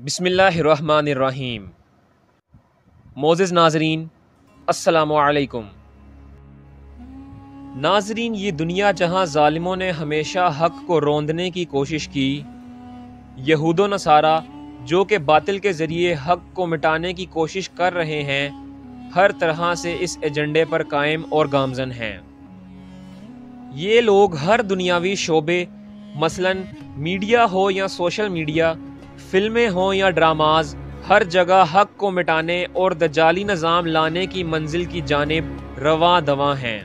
بسم اللہ الرحمن الرحیم۔ معزز ناظرین، السلام علیکم۔ ناظرین، یہ دنیا جہاں ظالموں نے ہمیشہ حق کو روندنے کی کوشش کی، یہود و نصارہ جو کہ باطل کے ذریعے حق کو مٹانے کی کوشش کر رہے ہیں، ہر طرح سے اس ایجنڈے پر قائم اور گامزن ہیں۔ یہ لوگ ہر دنیاوی شعبے، مثلاً میڈیا ہو یا سوشل میڈیا، فلمیں ہوں یا ڈراماز، ہر جگہ حق کو مٹانے اور دجالی نظام لانے کی منزل کی جانب رواں دواں ہیں۔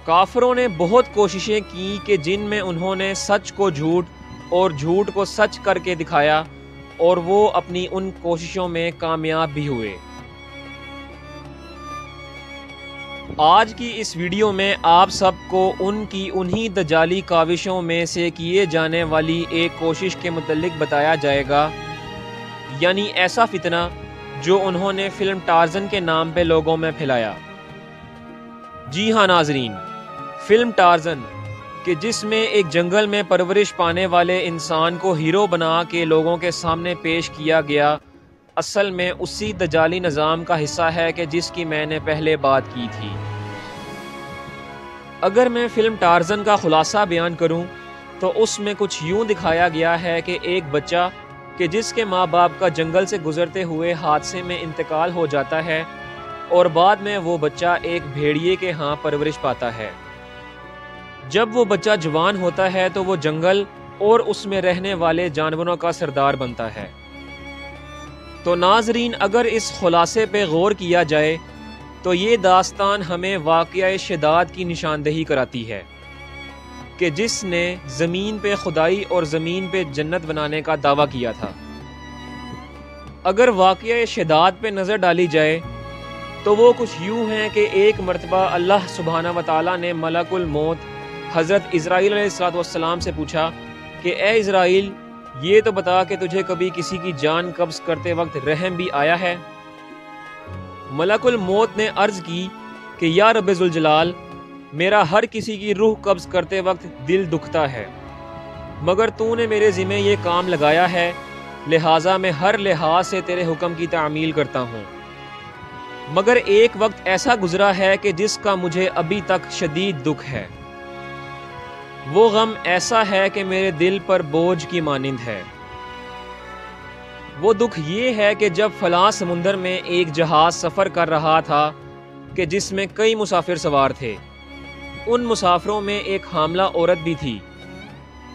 کافروں نے بہت کوششیں کی کہ جن میں انہوں نے سچ کو جھوٹ اور جھوٹ کو سچ کر کے دکھایا، اور وہ اپنی ان کوششوں میں کامیاب بھی ہوئے۔ آج کی اس ویڈیو میں آپ سب کو ان کی انہی دجالی کاوشوں میں سے کیے جانے والی ایک کوشش کے متعلق بتایا جائے گا، یعنی ایسا فتنہ جو انہوں نے فلم ٹارزن کے نام پہ لوگوں میں پھیلایا۔ جی ہاں ناظرین، فلم ٹارزن کہ جس میں ایک جنگل میں پرورش پانے والے انسان کو ہیرو بنا کے لوگوں کے سامنے پیش کیا گیا، اصل میں اسی دجالی نظام کا حصہ ہے کہ جس کی میں نے پہلے بات کی تھی۔ اگر میں فلم ٹارزن کا خلاصہ بیان کروں تو اس میں کچھ یوں دکھایا گیا ہے کہ ایک بچہ کہ جس کے ماں باپ کا جنگل سے گزرتے ہوئے حادثے میں انتقال ہو جاتا ہے، اور بعد میں وہ بچہ ایک بھیڑیے کے ہاں پرورش پاتا ہے۔ جب وہ بچہ جوان ہوتا ہے تو وہ جنگل اور اس میں رہنے والے جانوروں کا سردار بنتا ہے۔ تو ناظرین، اگر اس خلاصے پہ غور کیا جائے تو یہ داستان ہمیں واقعہ شداد کی نشاندہی کراتی ہے کہ جس نے زمین پہ خدائی اور زمین پہ جنت بنانے کا دعویٰ کیا تھا۔ اگر واقعہ شداد پہ نظر ڈالی جائے تو وہ کچھ یوں ہیں کہ ایک مرتبہ اللہ سبحانہ وتعالیٰ نے ملک الموت حضرت اسرائیل علیہ السلام سے پوچھا کہ اے اسرائیل، یہ تو بتا کہ تجھے کبھی کسی کی جان قبض کرتے وقت رحم بھی آیا ہے؟ ملک الموت نے عرض کی کہ یا رب ذوالجلال، میرا ہر کسی کی روح قبض کرتے وقت دل دکھتا ہے، مگر تو نے میرے ذمہ یہ کام لگایا ہے، لہٰذا میں ہر لحاظ سے تیرے حکم کی تعمیل کرتا ہوں۔ مگر ایک وقت ایسا گزرا ہے کہ جس کا مجھے ابھی تک شدید دکھ ہے۔ وہ غم ایسا ہے کہ میرے دل پر بوجھ کی مانند ہے۔ وہ دکھ یہ ہے کہ جب فلاں سمندر میں ایک جہاز سفر کر رہا تھا کہ جس میں کئی مسافر سوار تھے، ان مسافروں میں ایک حاملہ عورت بھی تھی۔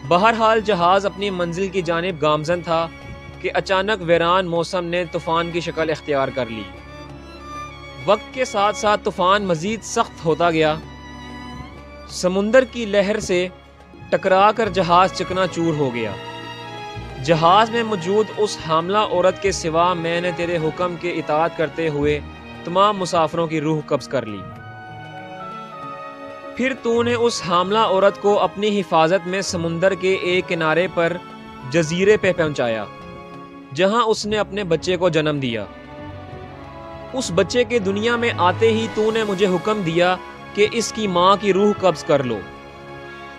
بہرحال جہاز اپنی منزل کی جانب گامزن تھا کہ اچانک ویران موسم نے طوفان کی شکل اختیار کر لی۔ وقت کے ساتھ ساتھ طوفان مزید سخت ہوتا گیا، سمندر کی لہر سے ٹکرا کر جہاز چکنا چور ہو گیا۔ جہاز میں موجود اس حاملہ عورت کے سوا میں نے تیرے حکم کے اطاعت کرتے ہوئے تمام مسافروں کی روح قبض کر لی۔ پھر تو نے اس حاملہ عورت کو اپنی حفاظت میں سمندر کے ایک کنارے پر جزیرے پہ پہنچایا، جہاں اس نے اپنے بچے کو جنم دیا۔ اس بچے کے دنیا میں آتے ہی تو نے مجھے حکم دیا کہ اس کی ماں کی روح قبض کر لو۔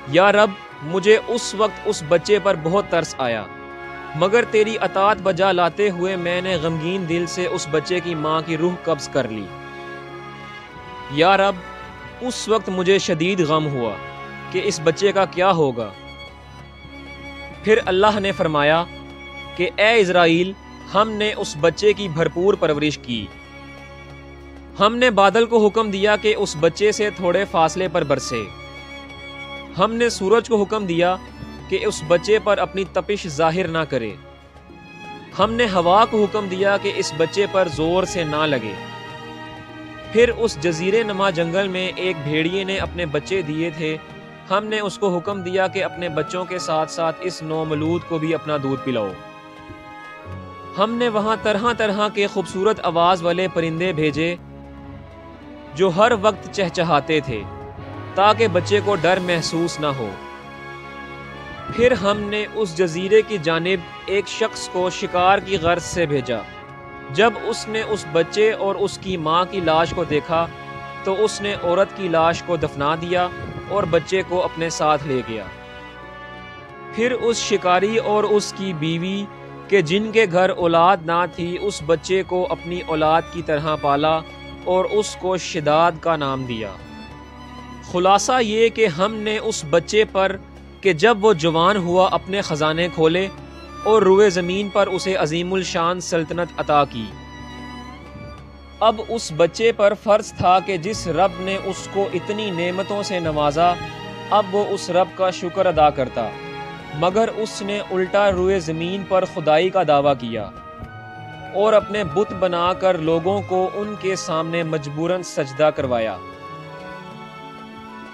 یا رب، مجھے اس وقت اس بچے پر بہت ترس آیا، مگر تیری اطاعت بجا لاتے ہوئے میں نے غمگین دل سے اس بچے کی ماں کی روح قبض کر لی۔ یا رب، اس وقت مجھے شدید غم ہوا کہ اس بچے کا کیا ہوگا۔ پھر اللہ نے فرمایا کہ اے اسرائیل، ہم نے اس بچے کی بھرپور پرورش کی۔ ہم نے بادل کو حکم دیا کہ اس بچے سے تھوڑے فاصلے پر برسے۔ ہم نے سورج کو حکم دیا کہ اس بچے پر اپنی تپش ظاہر نہ کرے۔ ہم نے ہوا کو حکم دیا کہ اس بچے پر زور سے نہ لگے۔ پھر اس جزیرے نما جنگل میں ایک بھیڑیے نے اپنے بچے دیے تھے، ہم نے اس کو حکم دیا کہ اپنے بچوں کے ساتھ ساتھ اس نومولود کو بھی اپنا دودھ پلاؤ۔ ہم نے وہاں طرح طرح کے خوبصورت آواز والے پرندے بھیجے جو ہر وقت چہچہاتے تھے تاکہ بچے کو ڈر محسوس نہ ہو۔ پھر ہم نے اس جزیرے کی جانب ایک شخص کو شکار کی غرض سے بھیجا۔ جب اس نے اس بچے اور اس کی ماں کی لاش کو دیکھا تو اس نے عورت کی لاش کو دفنا دیا اور بچے کو اپنے ساتھ لے گیا۔ پھر اس شکاری اور اس کی بیوی کہ جن کے گھر اولاد نہ تھی اس بچے کو اپنی اولاد کی طرح پالا اور اس کو شداد کا نام دیا۔ خلاصہ یہ کہ ہم نے اس بچے پر کہ جب وہ جوان ہوا اپنے خزانے کھولے اور روئے زمین پر اسے عظیم الشان سلطنت عطا کی۔ اب اس بچے پر فرض تھا کہ جس رب نے اس کو اتنی نعمتوں سے نوازا اب وہ اس رب کا شکر ادا کرتا، مگر اس نے الٹا روئے زمین پر خدائی کا دعویٰ کیا اور اپنے بت بنا کر لوگوں کو ان کے سامنے مجبوراً سجدہ کروایا۔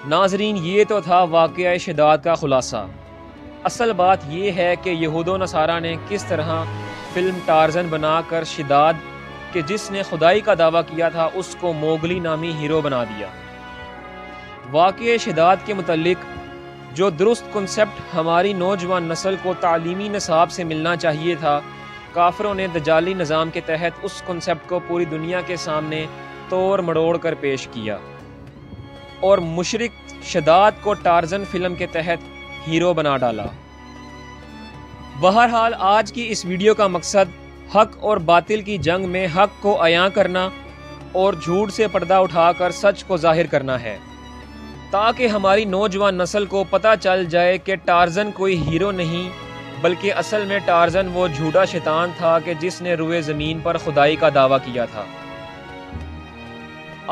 ناظرین، یہ تو تھا واقعہ شداد کا خلاصہ۔ اصل بات یہ ہے کہ یہود و نصارہ نے کس طرح فلم ٹارزن بنا کر شداد کہ جس نے خدائی کا دعویٰ کیا تھا اس کو موگلی نامی ہیرو بنا دیا۔ واقعہ شداد کے متعلق جو درست کنسپٹ ہماری نوجوان نسل کو تعلیمی نصاب سے ملنا چاہیے تھا، کافروں نے دجالی نظام کے تحت اس کنسپٹ کو پوری دنیا کے سامنے توڑ مڑوڑ کر پیش کیا اور مشرک شداد کو ٹارزن فلم کے تحت ہیرو بنا ڈالا۔ بہرحال آج کی اس ویڈیو کا مقصد حق اور باطل کی جنگ میں حق کو عیاں کرنا اور جھوٹ سے پردہ اٹھا کر سچ کو ظاہر کرنا ہے، تاکہ ہماری نوجوان نسل کو پتہ چل جائے کہ ٹارزن کوئی ہیرو نہیں بلکہ اصل میں ٹارزن وہ جھوٹا شیطان تھا کہ جس نے روئے زمین پر خدائی کا دعویٰ کیا تھا۔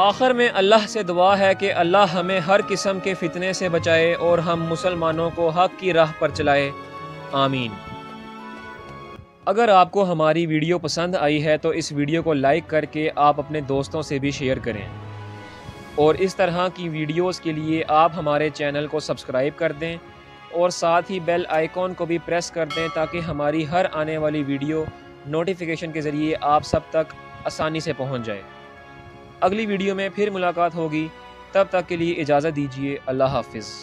آخر میں اللہ سے دعا ہے کہ اللہ ہمیں ہر قسم کے فتنے سے بچائے اور ہم مسلمانوں کو حق کی راہ پر چلائے، آمین۔ اگر آپ کو ہماری ویڈیو پسند آئی ہے تو اس ویڈیو کو لائک کر کے آپ اپنے دوستوں سے بھی شیئر کریں، اور اس طرح کی ویڈیوز کے لیے آپ ہمارے چینل کو سبسکرائب کر دیں اور ساتھ ہی بیل آئیکن کو بھی پریس کر دیں تاکہ ہماری ہر آنے والی ویڈیو نوٹیفیکیشن کے ذریعے آپ سب تک آسانی سے پہنچ جائے۔ اگلی ویڈیو میں پھر ملاقات ہوگی، تب تک کے لیے اجازت دیجیے، اللہ حافظ۔